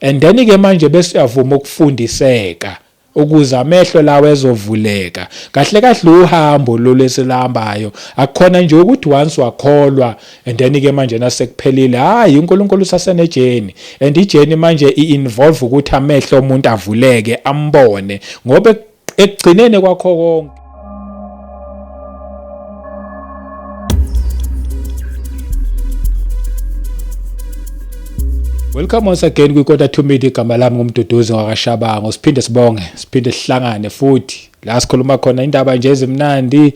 and then ke manje bese uyavuma ukufundiseka ukuze amehlo lawo ezovuleka kahle kahle uhambo lo lesilambayo akukhona nje ukuthi once wakholwa and then ke manje nasekuphelile hayi uNkulunkulu usasenejeni and ijeni manje iinvolve ukuthi amehlo omuntu avuleke ambone ngoba ekugcineni kwakho konke. Welcome once again kwiKota 2 Media, igama lami ngumduduzi ngakashabango. Siphinde sihlangane futhi la sikhuluma khona indaba nje ezimnandi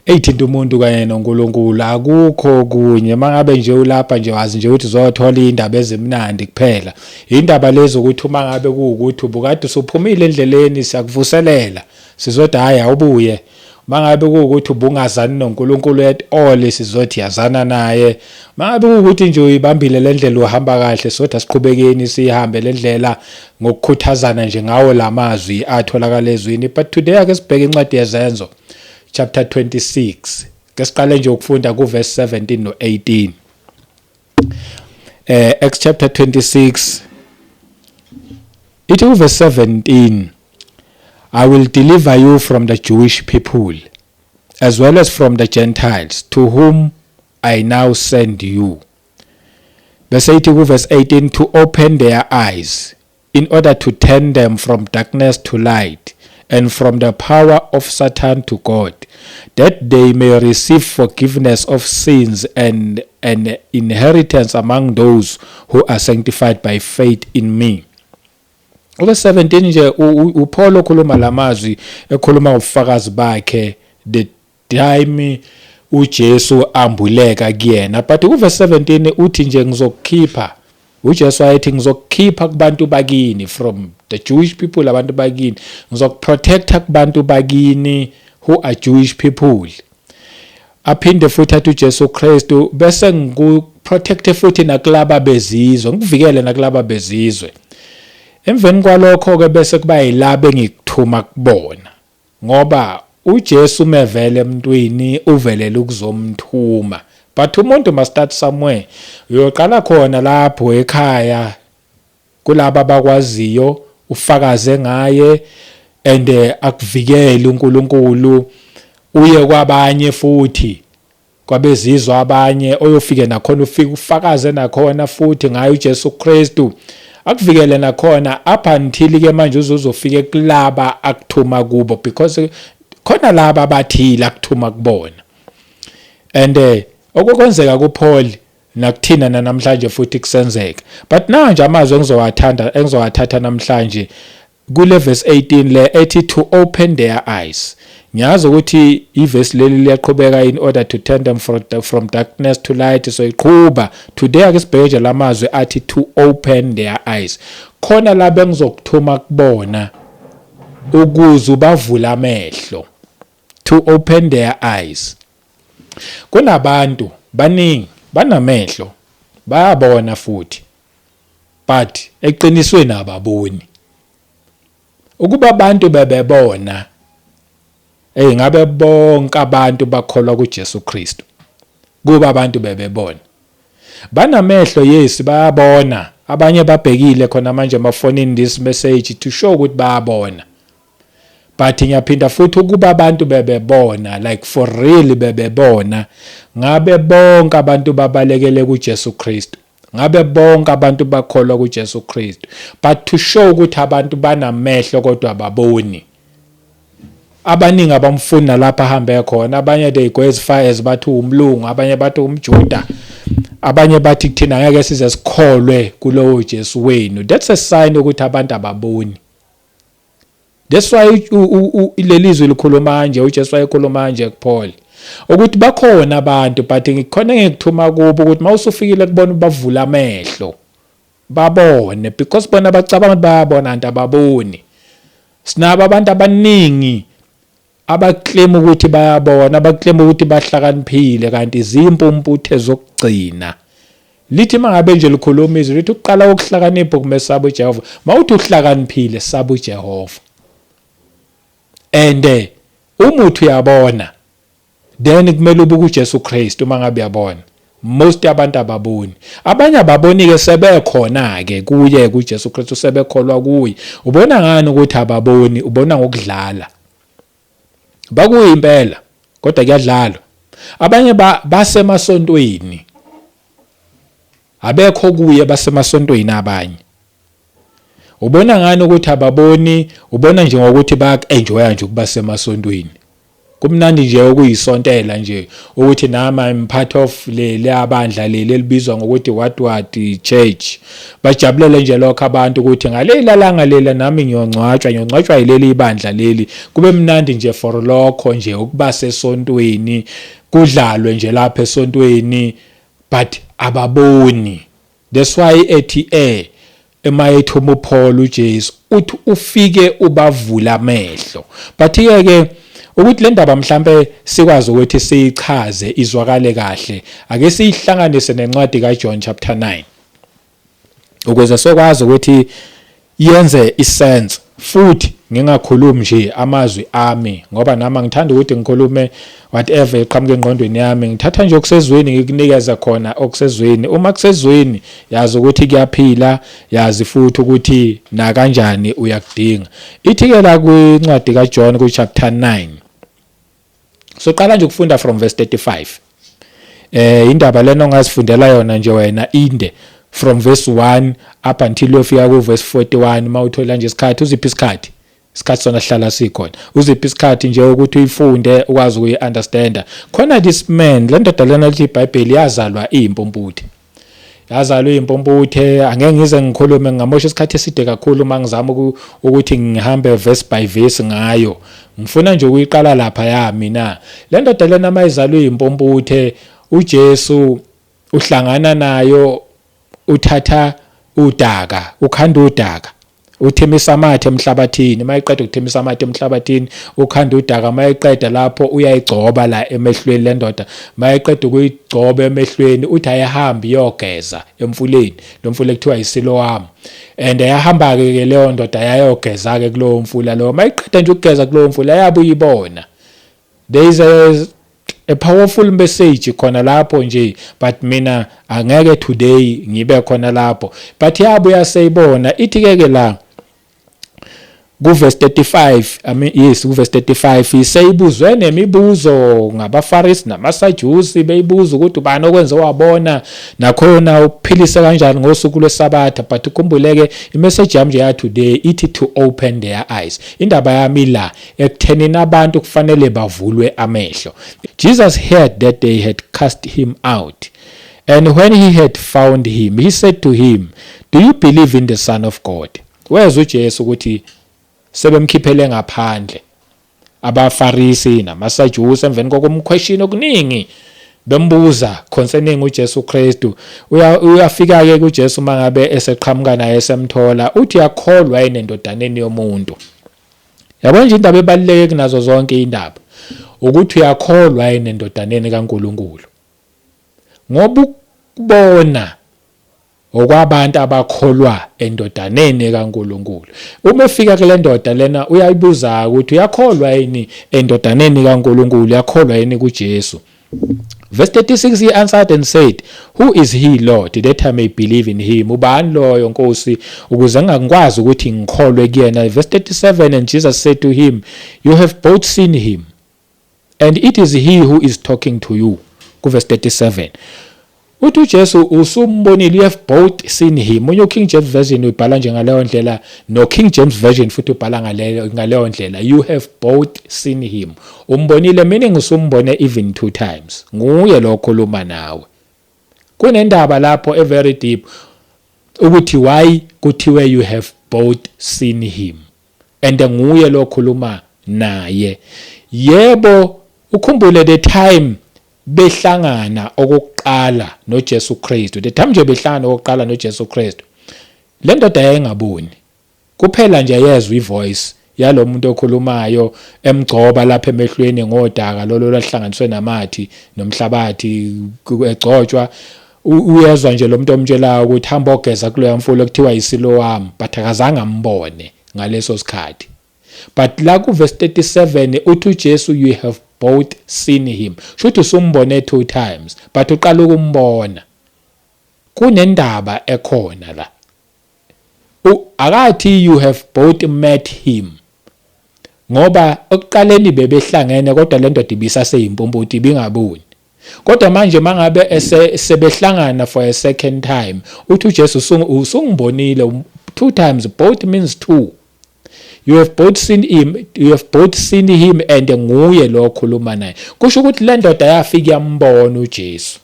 eyithinta umuntu kanye noNkulunkulu. Akukho kunye mangabe nje ulapha nje wazi nje ukuthi uzothola indaba ezimnandi kuphela. Indaba lezo ukuthi uma ngabe kuukuthi ubukade usuphumile endleleni siyakuvuselela sizothi hayi awubuye. Mangabe kuukuthi ubungazani noNkulunkulu at all sizothi yazana naye. Mangabe kuukuthi nje uyibambile lendlela uhamba kahle sothi asiqhubekeni sihambe lendlela ngokukhuthazana nje ngawo lamazwi atholakala ezwini. But today ake sibheke incwadi yezenzo chapter 26. Ke siqale nje ukufunda ku verse 17 no 18. Acts chapter 26 ithi ku verse 17, I will deliver you from the Jewish people, as well as from the Gentiles, to whom I now send you. Verse 80 to verse 18, to open their eyes, in order to turn them from darkness to light, and from the power of Satan to God, that they may receive forgiveness of sins and an inheritance among those who are sanctified by faith in me. Verse 17 nje uPaul okhuluma lamazwi ekhuluma ubufakazi bakhe the time uJesu ambuleka kuyena. But ku verse 17 uthi nje ngizokukhipha, uJesu ayethi ngizokukhipha kubantu bakini, from the Jewish people abantu bakini, ngizokuprotecta kubantu bakini who are Jewish people. Aphinde futhi athi uJesu Kristu bese ngikuprotecte futhi nakulaba bezizwe, ngikuvikele nakulaba bezizwe. Emveni kwalokho ke bese kuba yilabo engikuthuma kubona, ngoba uJesu mevele emntwini uvelele ukuzomthuma. But umuntu must start somewhere. Uyoqala khona lapho ekhaya kulabo abakwaziyo ufakaze ngaye and akuvikele uNkulunkulu, uye kwabanye futhi kwabezizwa abanye oyofike nakhona ufike ufakaze nakhona futhi ngaye uJesu Kristu, akuvikele nakhona up until ke manje uzofike kulaba akuthuma kubo, because khona laba abathile akuthuma kubona. And okukwenzeka kuPaul nakuthina namhlanje futhi kusenzeka. But manje amazwi engizowathatha namhlanje kule verse 18 le ethi to open their eyes. Ngiyazi ukuthi iverse leli liyaqhubeka in order to turn them from darkness to light, so iqhuba. Today ake sibheke lamazwi athi to open their eyes. Khona laba engizokuthuma kubona ukuze ubavula amehlo. To open their eyes. Kunabantu baningi banamehlo bayabona futhi, but eqinisweni ababoni. Ukuba abantu bebebona ngabe bonke abantu bakholwa kuJesu Kristu. Kuba abantu bebebona. Banamehlo yes bayabona. Abanye babhekile khona manje amafonini this message to show ukuthi bayabona. But ngiyaphinda futhi ukuba abantu bebebona, like for real bebebona, ngabe bonke abantu babalekele kuJesu Kristu. Ngabe bonke abantu bakholwa kuJesu Kristu. But to show ukuthi abantu banamehlo kodwa baboni. Abaningi abamfuna lapha ahambe khona, abanye they go as far as bathi umlungu, abanye bathi umJuda, abanye bathi kuthina ngeke size sikholwe kulowo Jesu wenu. That's a sign ukuthi abantu ababoni. That's why lelizwi likhuluma nje, uJesu wayekhuluma nje kuPaul ukuthi bakhona abantu, but ngikhona ngikuthuma kubo ukuthi mawusufikile kubona bavula amehlo babone, because bona bacabanga bayabona anti ababoni. Sinabo abantu abaningi abaclaim ukuthi bayabona, abaclaim ukuthi bahlakaniphile, kanti izimpumputhe zokugcina. Lithi mangabe nje likhuluma izwi lithi uqala ukuhlakanipha kumesaba uJehova. Mawuthi uhlakaniphile saba uJehova. And umuthi uyabona, then kumele ube kuJesu Kristu mangabe uyabona. most abantu ababoni. Abanye ababoni ke sebekhona ke kuye kuJesu Kristu, sebekholwa kuye. Ubona ngani ukuthi ababoni? Ubona ngokudlala. Bakuyimpela kodwa kuyadlalwa. Abanye basemasontweni, abekho kuye basemasontweni abanye. Ubona ngani ukuthi ababoni? Ubona nje ngokuthi baya-enjoya nje ukuba semasontweni. Kumnandi nje ukuyisontela nje ukuthi nama I'm part of le abandla leli elibizwa ngokuthi what church. Bajabulele nje lokho abantu ukuthi ngaleli langa lela nami ngiyongcwatshwa yileli ibandla leli. Kube mnandi nje for lokho nje ukuba sesontweni, kudlalwe nje lapha esontweni, but ababoni. That's why ethi emayethu Paul uJesu uthi ufike ubavula amehlo. But ke ukuthi le ndaba mhlambe sikwazi ukuthi siyichaze izwakale kahle, ake siyihlanganise nencwadi kaJohn chapter 9 ukuze sokwazi ukuthi yenze isense, futhi ngingakhulumi nje amazwi ami ngoba nami ngithanda ukuthi ngikhulume whatever eqhamuke engqondweni yami. Ngithatha nje okusezweni ngikunikeza khona okusezweni. Uma kusezweni yazi ukuthi kuyaphila, yazi futhi ukuthi na kanjani uyakudinga. Ithi ke la kwincwadi kaJohn ku chapter 9 soqala nje ukufunda from verse 35. Indaba lena ongazifundela yona nje wena inde from verse 1 up until uyofika ku verse 41. Mawuthola nje isikhathi, uziphi isikhathi sona hlala sikhona, uziphi isikhathi nje ukuthi uyifunde ukwazi ukuyi-understanda. Khona this man, le ndoda lena lithi iBhayibheli yazalwa iyimpumputhe. Yazalwa iyimpumputhe. Angeke ngize ngikhulume, ngamosha isikhathi eside kakhulu mangizama ukuthi ngihambe verse by verse ngayo. Ngifuna nje ukuyiqala lapha ya mina. Le ndoda lena mayizalwa iyimpumputhe, uJesu uhlangana nayo, uthatha udaka, ukhanda udaka, uthemisa amathe emhlabathini. Mayiqeda ukuthemisa amathe emhlabathini, ukhanda udaka. Mayiqeda lapho uyayigcoba la emehlweni le ndoda. Mayiqeda ukuyigcoba emehlweni uthi ayihambe iyogeza emfuleni, lo mfula ekuthiwa iSiloam. And yahamba ke leyo ndoda yayogeza ke kulowo mfula lo. Mayiqeda nje ukugeza kulowo mfula yabuye ibona. There is a powerful message khona lapho nje, but mina angeke today ngibe khona lapho. But yabuya seyibona. Ithi ke la kuverse 35, kuverse 35 iseyibuzwe nemibuzo ngabaFarisi namaSadusi, beyibuza ukuthi ubani okwenze wabona nakhona uphilise kanjani ngosuku lweSabatha. But ukhumbuleke imessage yami nje ya today ithi to open their eyes. Indaba yami la ekuthenini abantu kufanele bavulwe amehlo. Jesus heard that they had cast him out, and when he had found him, he said to him, do you believe in the Son of God? Wezwe uJesu ukuthi sebemkhiphele ngaphandle abaFarisi namaSadusi emveni kokumquestion okuningi bembuza concerning uJesu Kristu. Uyafika ke kuJesu mangabe eseqhamuka naye esemthola, uthi yakholwa yini endodaneni yomuntu. Yabona nje indaba ebaluleke kunazo zonke indaba ukuthi uyakholwa yini endodaneni kaNkuluNkulu. Ngoba ukubona okwabantu abakholwa endodaneni kaNkuluNkulu. Uma ufika kule ndoda lena uyayibuza ukuthi uyakholwa yini endodaneni kaNkuluNkulu, uyakholwa yini kuJesu. Verse 36, he answered and said, who is he, Lord, that I may believe in him? Ubani loyo Nkosi ukuze ngingakwazi ukuthi ngikholwe kuyena. Verse 37, and Jesus said to him, you have both seen him, and it is he who is talking to you. Verse 37. Uthi uJesu usumbonile, you have both seen him. Unyo King James version ubhala nje ngaleyo ndlela, no King James version futhi ubhala ngaleyo ndlela, you have both seen him. Umbonile meaning usumbone even 2 times. Nguye lo khuluma nawe. Kunendaba lapho a very deep ukuthi why kuthiwe you have both seen him, and nguye lo khuluma naye. Yebo, ukhumbule the time behlangana okokuqala noJesu Kristu. The time nje behlangana okokuqala noJesu Kristu, le ndoda yayingaboni, kuphela nje yezwa ivoice yalo muntu okhulumayo emgcoba lapha emehlweni ngodaka lolo lahlanganiswe namathi nomhlabathi egcotshwa. Uyezwa nje lo muntu omtshelayo ukuthi hamba ogeza kuleyo mfula ekuthiwa iSiloam, but akazange ambone ngaleso sikhathi. But la ku verse 37 uthi uJesu, you have both seen him. Shothi usumbone 2 times but uqala ukumbona. Kunendaba ekhona la. Akathi you have both met him. Ngoba okuqaleni bebehlangene kodwa le ndoda ibisaseyimpumputhe ibingaboni. Kodwa manje mangabe sebehlangana for a second time, uthi uJesu usungibonile 2 times, both means 2. You have both seen him and nguye lo khuluma naye. Kusho ukuthi le ndoda yafika yambona uJesu.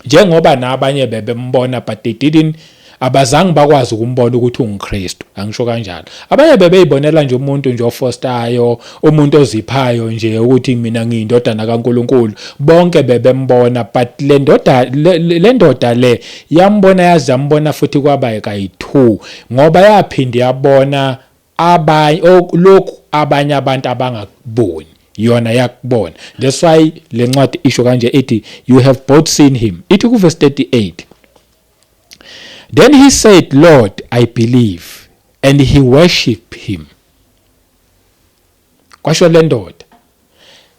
Njengoba nabanye bebembona but they didn't abazange bakwazi ukumbona ukuthi unguKristu, angisho kanjalo. Abanye bebeyibonela nje umuntu nje ofostayo, umuntu oziphayo nje ukuthi mina ngiyindodana kaNkuluNkulu. Bonke bebembona but le ndoda le yambona yazi yambona futhi kwaba kayi2 ngoba yaphinde yabona lokhu abanye abantu abangakuboni. Yona yakubona. That's why le ncwadi isho kanje ethi you have both seen him. Ithi ku verse 38. Then he said, Lord, I believe, and he worshiped him. Kwasho le ndoda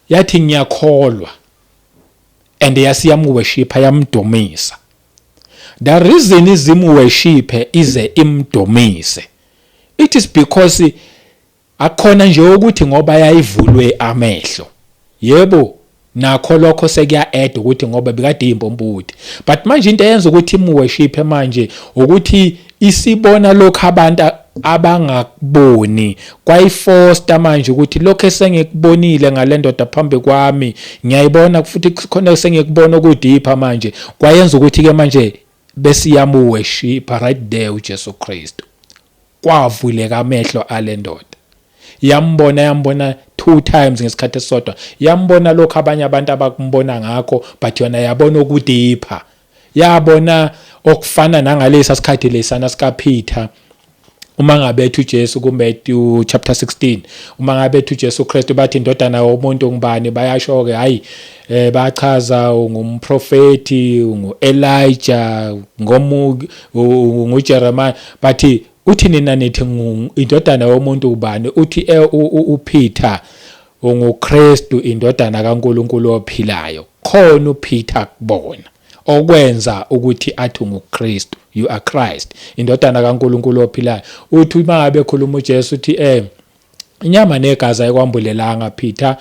yathi ngiyakholwa and yasiyamuworshipa yamdumisa. The reason izimuworshipe ize imdumise, it is because akhona nje ukuthi ngoba yayivulwe amehlo. Yebo, nakho lokho sekuya add ukuthi ngoba bekade impomputhe. But manje into eyenza ukuthi imuworship manje ukuthi isibona lokho abantu abangakuboni. Kwayifoster manje ukuthi lokho esengikubonile ngale ndoda phambi kwami ngiyayibona futhi khona sengikubona ukudipha manje. Kwayenza ukuthi ke manje besiyamuworship right there uJesu Kristu. Kwavuleka amehlo ale ndoda. Yambona 2 times ngesikhathi esodwa. Yambona lokho abanye abantu abakumbona ngakho but yona yabona ukudipha. Yabona okufana nangalesa sikhathi lesana sika Peter. Uma ngabe ethi uJesu ku Matthew chapter 16, uma ngabe ethi uJesu Kristu bathi indodana yomuntu ngubani, bayasho ke hayi bachaza ngumprofeti, nguElijah, nguJeremiah, bathi uthi nina nithi indodana yomuntu ubani? Uthi uPeter unguKristu, indodana kaNkuluNkulu ophilayo. Khona uPeter kubona okwenza ukuthi athi unguKristu, you are Christ, indodana kaNkuluNkulu ophilayo. Uthi mangabe ekhuluma uJesu uthi inyama negazi ayikwambulelanga Peter,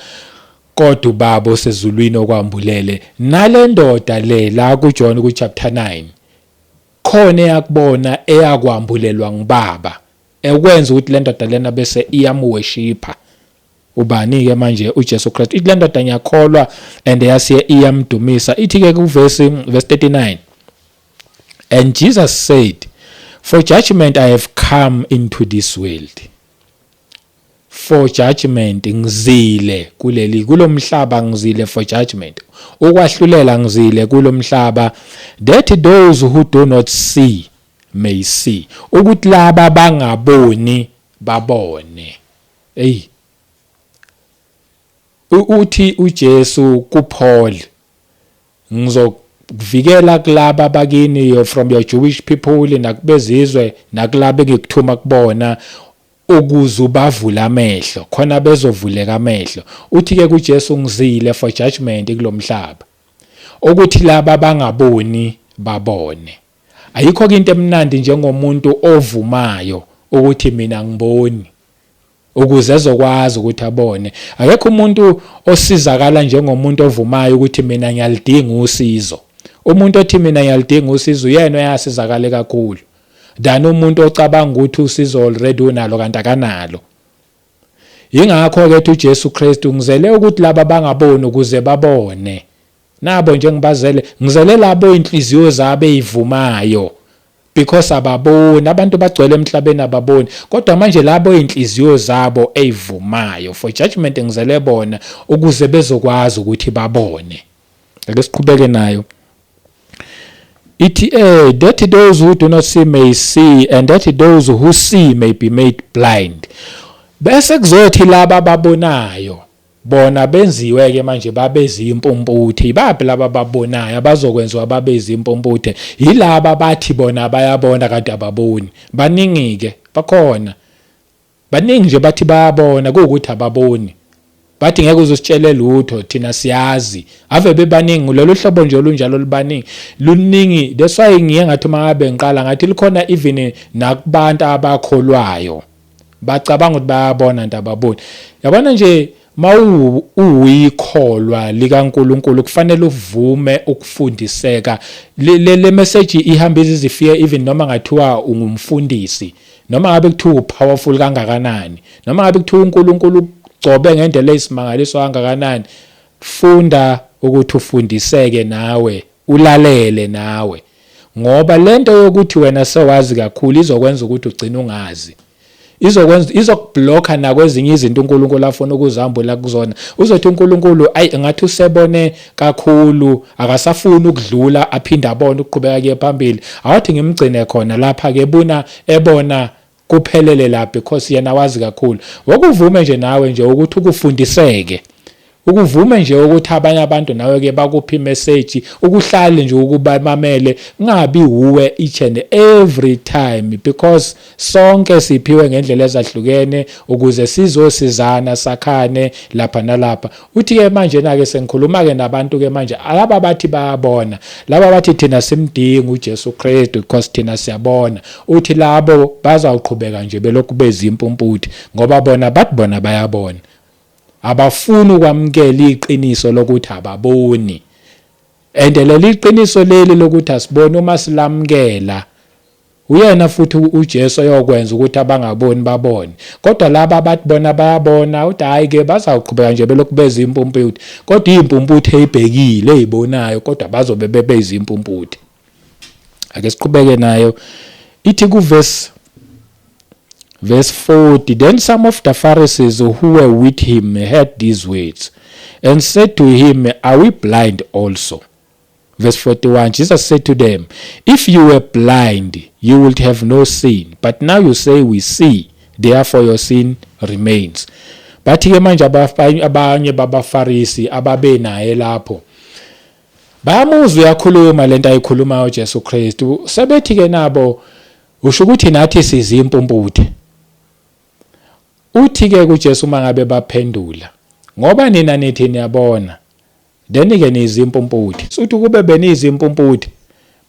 kodwa ubaba osezulwini okwambulele. Nale ndoda le la kuJohn ku chapter 9 khona yakubona eyakwambulelwa ngubaba, ekwenza ukuthi le ndoda lena bese iyamuworshipa ubani ke manje uJesu Kristu. Ithi le ndoda ngiyakholwa and yasiye iyamdumisa. Ithi ke ku verse 39, and Jesus said, for judgment I have come into this world. For judgment ngizile kulomhlaba, ngizile for judgment, ukwahlulela ngizile kulomhlaba, that those who do not see may see, ukuthi laba bangaboni babone. Uthi uJesu kuPaul, ngizokuvikela kulaba bakini from your Jewish people nakubezizwe nakulaba engikuthuma kubona ukuze ubavula amehlo khona bezovuleka amehlo. Uthi ke kuJesu ngizile for judgment kulomhlaba, ukuthi laba bangaboni babone. Ayikho into emnandi njengomuntu ovumayo ukuthi mina ngiboni, ukuze ezokwazi ukuthi abone. Akekho umuntu osizakala njengomuntu ovumayo ukuthi mina ngiyalidinga usizo. Umuntu othi mina ngiyalidinga usizo yena uyasizakala kakhulu than umuntu ocabanga ukuthi usizo already unalo kanti akanalo. Ingakho ke ethi uJesu Kristu ngizele ukuthi laba bangaboni ukuze babone. Nabo nje ngibazele, ngizele labo inhliziyo zabo ezivumayo, because ababoni. Abantu bagcwele emhlabeni ababoni, kodwa manje labo inhliziyo zabo ezivumayo for judgment ngizele bona ukuze bezokwazi ukuthi babone. Ake siqhubeke nayo. Ithi that those who do not see may see, and that those who see may be made blind. Bese kuzothi laba babonayo bona benziwe ke manje babezi impumputhe. Babe laba babonayo abazokwenziwa babezi impumputhe, yilaba bathi bona bayabona kanti ababoni. Baningi ke bakhona, baningi nje bathi bayabona kuukuthi ababoni. bathi ngeke uzositshele lutho thina siyazi ave bebaningi lolu hlobo nje olunjalo libaningi luningi. That's why ngiye ngathi mangabe ngiqala ngathi likhona even nakubantu abakholwayo bacabanga ukuthi bayabona into ababoni. Yabona nje uyikholwa likaNkulunkulu kufanele uvume ukufundiseka. Le message ihamba izifike even noma ngathiwa ungumfundisi, noma ngabe kuthiwa powerful kangakanani, noma ngabe kuthiwa uNkulunkulu ugcobe ngendlela eyisimangaliso kangakanani, funda ukuthi ufundiseke nawe, ulalele nawe, ngoba lento yokuthi wena sewazi kakhulu izokwenza ukuthi ugcine ungazi. Izokublocker nakwezinye izinto uNkulunkulu afuna ukuzambula kuzona. Uzothi uNkulunkulu ngathi usebone kakhulu akasafuni ukudlula aphinde abone ukuqhubeka kuye phambili. Awathi ngimgcine khona lapha ke ebona kuphelele lapha because yena wazi kakhulu. Wokuvume nje nawe nje ukuthi ukufundiseke. Ukuvume nje ukuthi abanye abantu nawe ke bakuphi message, ukuhlale nje ukubamamele, ngabi uwe each and every time, because sonke siphiwe ngendlela ezahlukene ukuze sizosizana sakhane lapha nalapha. Uthi ke manje na ke sengikhuluma ke nabantu ke manje alaba bathi bayabona, laba bathi thina simdinga uJesu Kristu because thina siyabona. Uthi labo bazawuqhubeka nje belokhu bezimpumputhe ngoba bona bathi bona bayabona. Abafuni ukwamukela iqiniso lokuthi ababoni. And leli iqiniso leli lokuthi asiboni uma silamukela, uyena futhi uJesu ayokwenza ukuthi abangaboni babone. Kodwa laba bathi bona bayabona uthi hayi ke bazawuqhubeka nje belokhu bezimpumputhe. Kodwa impumputhe eyibhekile ezibonayo kodwa bazobe bezimpumputhe. Ake siqhubeke nayo. Ithi ku Verse 40, then some of the Pharisees who were with him heard these words and said to him, are we blind also? Verse 41, Jesus said to them, if you were blind, you would have no sin. But now you say we see, therefore your sin remains. But ke manje abanye babaFarisi ababe naye lapho bayamuzwa uyakhuluma lento ayikhulumayo uJesu Kristu, sebethi ke nabo usho ukuthi nathi sizimpumputhe. Uthi ke kuJesu mangabe baphendula, ngoba nina nithi niyabona then ke nizimpumputhe. Suthi kube benizimpumputhe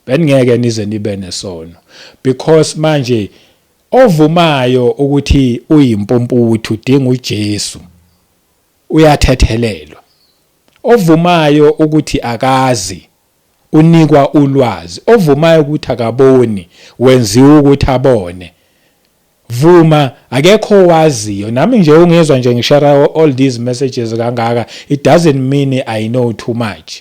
beningeke nize nibe nesono, because manje ovumayo ukuthi uyimpumputhe udinga uJesu uyathethelelwa. Ovumayo ukuthi akazi unikwa ulwazi. Ovumayo ukuthi akaboni wenziwa ukuthi abone. Vuma akekho waziyo. Nami nje ungezwa nje ngishare all these messages kangaka, it doesn't mean I know too much.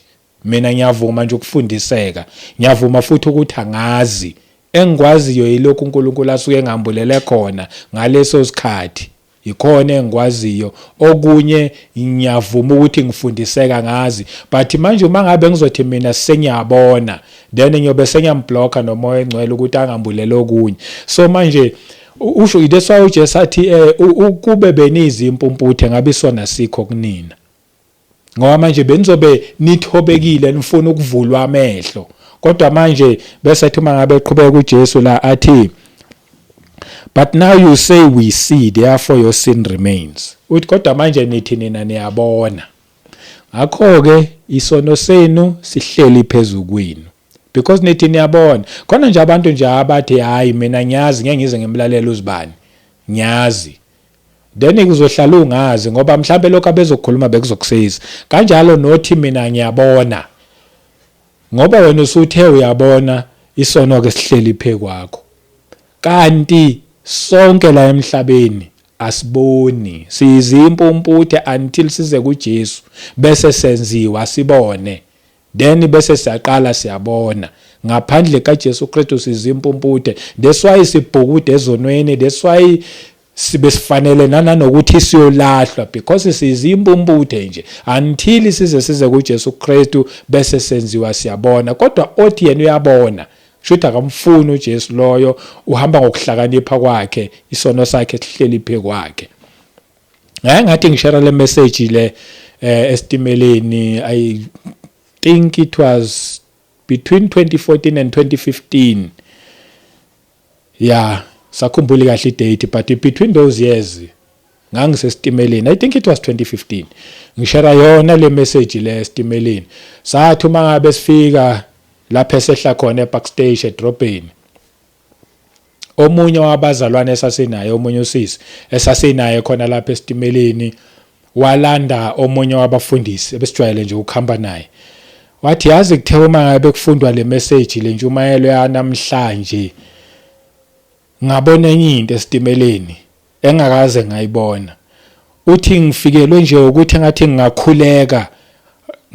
Mina ngiyavuma nje ukufundiseka, ngiyavuma futhi ukuthi angazi. Engikwaziyo yilokhu uNkulunkulu asuke engambulele khona ngaleso sikhathi, ikhona engikwaziyo. Okunye ngiyavuma ukuthi ngifundiseka ngazi, but manje uma ngabe ngizothi mina sengiyabona then ngiyobe sengiyamblocker nomoya engcwele ukuthi angambulele okunye. So manje usho that's why uJesu athi ukube benizimpumputhe ngabe sona sikho kunina, ngoba manje benizobe nithobekile nifuna ukuvulwa amehlo. Kodwa manje bese ethi mangabe eqhubeka uJesu la athi, but now you say we see, therefore your sin remains. Uthi kodwa manje nithi nina niyabona, ngakho ke isono senu sihleli phezulu kwenu, because nithi niyabona. Khona nje abantu nje abathi hayi mina ngiyazi ngeke ngize ngimlalele uzibani, ngiyazi. Then kuzohlala ungazi ngoba mhlambe lokho abezokukhuluma bekuzokusiza. Kanjalo nothi mina ngiyabona, ngoba wena usuthe uyabona isono ke sihleli phe kwakho. Kanti sonke la emhlabeni asiboni, sizimpumputhe until size kuJesu bese senziwa sibone, then bese siyaqala siyabona. Ngaphandle kaJesu Kristu sizimpumputhe. That's why sibhukude ezonweni, that's why sibe sifanele nanokuthi siyolahlwa, because sizimpumputhe nje until size kuJesu Kristu bese senziwa siyabona. Kodwa othi yena uyabona, shuthi akamfuni uJesu loyo, uhamba ngokuhlakanipha kwakhe, isono sakhe sihleli phe kwakhe. Ngathi ngishare le message le estimeleni, I think it was between 2014 and 2015. Yeah, sakhumbuli kahle idate, but between those years ngangisestimeleni, I think it was 2015, ngishare yona le message le estimeleni. Sathi uma ngabe sifika lapho esehla khona ePark Station edrobheni, omunye wabazalwane esasinaye, omunye usisi esasinaye khona lapho estimeleni, walanda omunye wabafundisi ebesijwayele nje ukuhamba naye. Wathi yazi kuthe uma ngabe kufundwa le message le ntshumayelo yanamhlanje, ngabona enye into estimeleni engakaze ngayibona. Uthi ngifikelwe nje ukuthi ngathi ngingakhuleka,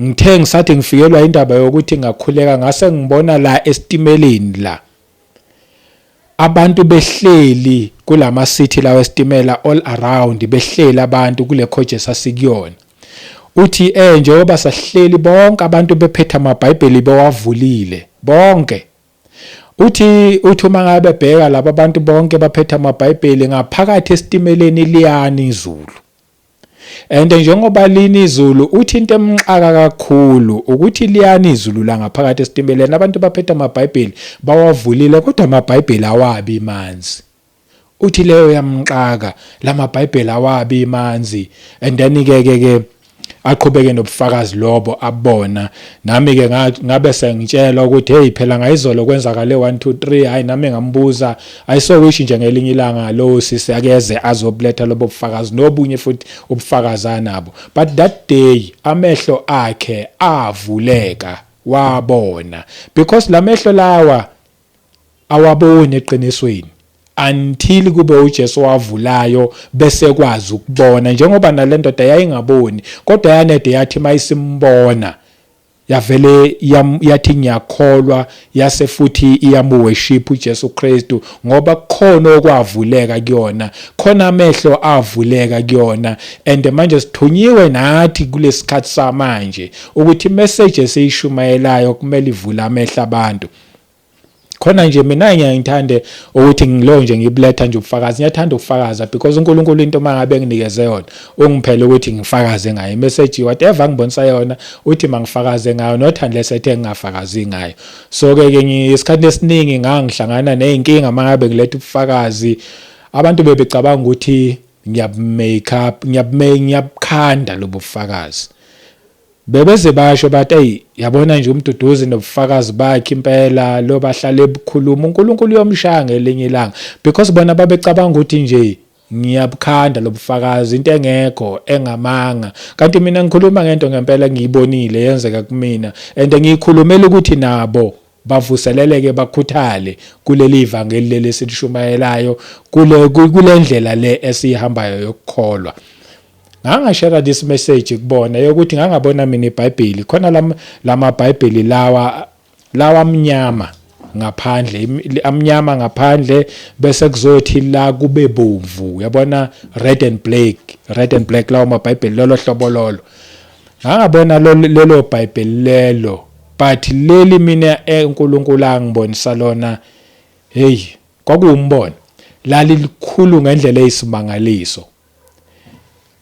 ngithe ngisathi ngifikelwa indaba yokuthi ngakhuleka, ngase ngibona la estimeleni la abantu behleli kulama city lawa estimela all around, behleli abantu kule coach esasikuyona. Uthi njengoba sahleli bonke abantu bephethe amabhayibheli bewavulile bonke. Uthi uma ngabe bheka laba abantu bonke baphethe amabhayibheli, ngaphakathi estimeleni liyani izulu. And njengoba lini izulu, uthi into emxaka kakhulu ukuthi liyani izulu la ngaphakathi estimeleni, abantu baphethe amabhayibheli bawavulile kodwa amabhayibheli awabi manzi. Uthi leyo yamxaka, lamabhayibheli awabi manzi. And then ke aqhubeke nobufakazi lobo abona. Nami ke ngabe sengitshela ukuthi hey phela ngayizolo kwenzakale 1 2 3, hayi nami ngambuza, ayisokusho nje ngelinye ilanga lo sisi akeze azobletha lobo bufakazi nobunye futhi ubufakazi nabo. But that day amehlo akhe avuleka, wabona, because lamehlo lawa awaboni eqinisweni until kube uJesu wavulayo bese kwazi ukubona. Njengoba nalendoda yayingaboni kodwa yanede yathi mayisimbona yavele yathi ngiyakholwa, yase futhi iyamuworship uJesu Kristu ngoba khona okwavuleka kuyona, khona amehlo avuleka kuyona. And manje sithunyiwe nathi kulesikhathi samanje ukuthi imessage esiyishumayelayo kumele ivule amehlo abantu. Khona nje mina ngiyangithande ukuthi ngilo nje ngibuletha nje ubufakazi, ngiyathanda ukufakaza because uNkulunkulu into mangabe nginikeze yona ungiphele ukuthi ngifakaze ngayo imessage whatever ngibonisa yona, uthi mangifakaze ngayo not unless ethe ngingafakazi ngayo. So ke ngisikhathi esiningi ngangihlangana nezinkinga mangabe ngiletha ubufakazi, abantu bebecabanga ukuthi ngiyabukhanda lobo bufakazi. Bebeze basho bathi hey yabona nje umduduzi nobufakazi bakhe impela lo bahlale ebukhuluma uNkulunkulu yomshanga elinye ilanga, because bona babecabanga ukuthi nje ngiyabukhanda lobufakazi into engekho engamanga, kanti mina ngikhuluma ngento ngempela ngiyibonile yenzeka kumina, and ngiyikhulumela ukuthi nabo bavuseleleke bakhuthale kuleli ivangeli leli silishumayelayo, kule ndlela le esihambayo yokukholwa. Ngangashare this message kubona yokuthi ngangabona mina iBhayibheli khona lama Bhayibheli lawa amnyama ngaphandle, amnyama ngaphandle bese kuzothi la kube bomvu, yabona red and black lawa maBhayibheli lolo hlobo lolo. Ngangabona lelo Bhayibheli lelo, but leli mina uNkulunkulu angibonisa lona, hey kwakuwumbono lali likhulu ngendlela eyisimangaliso.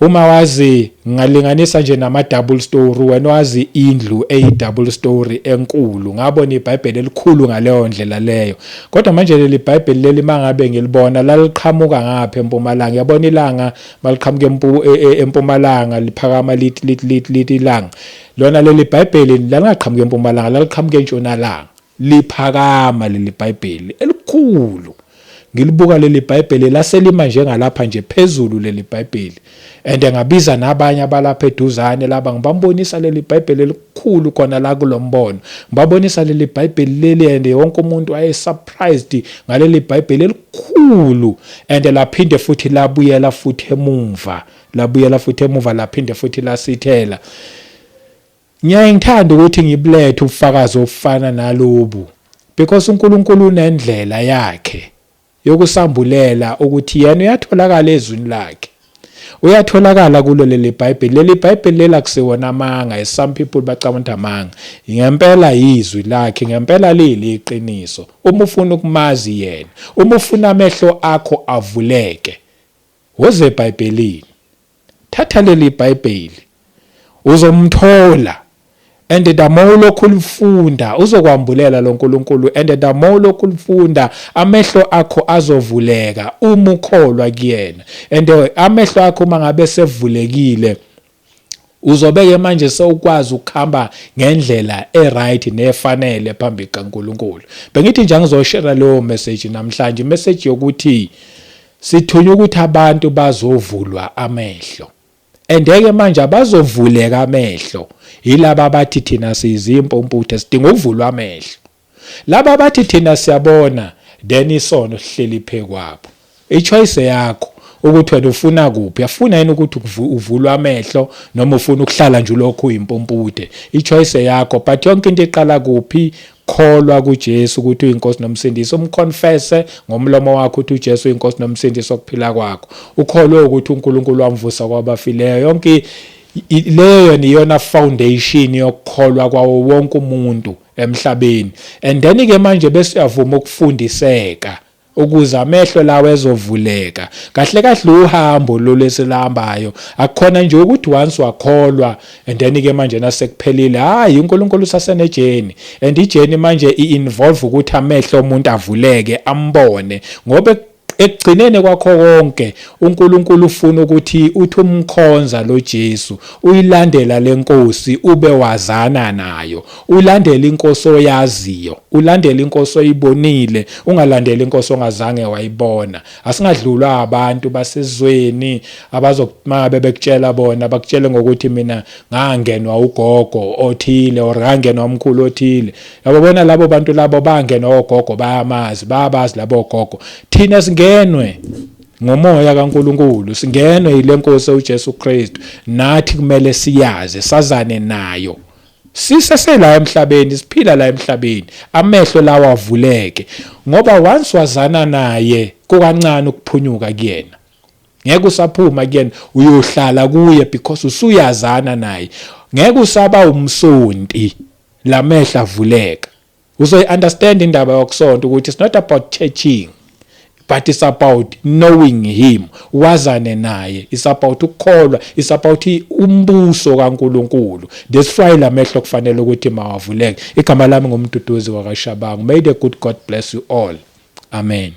Uma wazi ngalinganisa nje nama double story, wena wazi indlu double story enkulu, ngabona iBhayibheli elikhulu ngaleyo ndlela leyo. Kodwa manje leli iBhayibheli leli mangabe ngilibona laliqhamuka ngapha eMpumalanga, yabona ilanga maliqhamuka eMpumalanga liphakama lithi ilanga. Lona leli iBhayibheli lingaqhamuka eMpumalanga, laliqhamuka eNtshonalanga, liphakama leli iBhayibheli elikhulu. Ngilibuka leli iBhayibheli laselima njengalapha nje phezulu leli iBhayibheli, and ngabiza nabanye abalapha eduzane laba ngibambonisa leli iBhayibheli elikhulu khona la kulombono, ngibabonisa leli iBhayibheli leli, and wonke umuntu aye surprised ngaleli iBhayibheli elikhulu. And laphinde futhi labuyela futhi emuva, laphinde futhi lasithela. Ngiyangithanda ukuthi ngibulethe ubufakazi ofana nalobu, because uNkulunkulu unendlela yakhe yokusambulela ukuthi yena uyatholakala ezwini lakhe, uyatholakala kulo leli iBhayibheli. Leli iBhayibheli lela kusiwona amanga, some people bacabanga amanga, ngempela izwi lakhe, ngempela leli iqiniso. Uma ufuna ukumazi yena, uma ufuna amehlo akho avuleke, woze eBhayibhelini, thatha leli iBhayibheli uzomthola. and the more lokhu ulifunda uzokwambulela lo nkulunkulu, and the more lokhu ulifunda amehlo akho azovuleka uma ukholwa kuyena, and amehlo akho mangabe sevulekile uzobeke manje sewukwazi ukuhamba ngendlela eright nefanele phambi kaNkulunkulu. Bengithi nje ngizoshare leyo message namhlanje, message yokuthi sithunywa ukuthi abantu bazovulwa amehlo, andeke manje abazovuleka amehlo yilaba bathi thina sizimpomputhe sidinga ukuvulwa amehlo. Laba bathi thina siyabona then isono sihleli phekwabo. I-choice yakho ukuthi wena ufuna kuphi, uyafuna yini ukuthi uvulwe amehlo noma ufuna ukuhlala nje lokho uyimpomputhe. I-choice yakho, but yonke into iqala kuphi? Kholwa kuJesu ukuthi uyinkosi nomsindisi, umconfesse ngomlomo wakho ukuthi uJesu uyinkosi nomsindisi okuphila kwakho, ukholwe ukuthi uNkulunkulu wamvusa kwabafileyo. Yonke leyo niyona foundation yokukholwa kwawo wonke umuntu emhlabeni. And then ke manje bese uyavuma ukufundiseka ukuze amehlo lawo ezovuleka. Kahle kahle uhambo lo lesilambayo akukhona nje ukuthi once wakholwa and then ke manje nasekuphelile hayi uNkulunkulu usasenejeni, and ijeni manje i-involve ukuthi amehlo omuntu avuleke ambone, ngoba ekugcineni kwakho konke uNkulunkulu ufuna ukuthi uthi umkhonza lo Jesu, uyilandela lenkosi ube wazana nayo, ulandela inkosi oyaziyo, ulandela inkosi oyibonile, ungalandela inkosi ongazange wayibona. Asingadlulwa abantu basezweni abazokumabe bekutshela bona bakutshele ngokuthi mina ngangenwa ugogo othile or ngangenwa umkhulu othile. Yabona labo bantu labo bangenwa ogogo bayamazi, bayabazi labo gogo. Thina singenwe ngomoya kaNkulunkulu, singenwe yile nkosi uJesu Kristu, nathi kumele siyaze sazane nayo. Sisesela emhlabeni, siphila la emhlabeni, amehlo lawa avuleke, ngoba once wazana naye kukancane ukuphunyuka kuyena. Ngeke usaphuma kuyena uyohlala kuye because usuyazana naye. Ngeke usaba umsonti lamehla avuleka. Uzoyi-understand indaba yokusonto ukuthi it's not about churching, but it's about knowing him, wazane naye. It's about ukukholwa, it's about umbuso kaNkulunkulu. That's why lamehlo kufanele ukuthi mawavuleke. Igama lami ngumduduzi wakaShabangu. May the good God bless you all. Amen.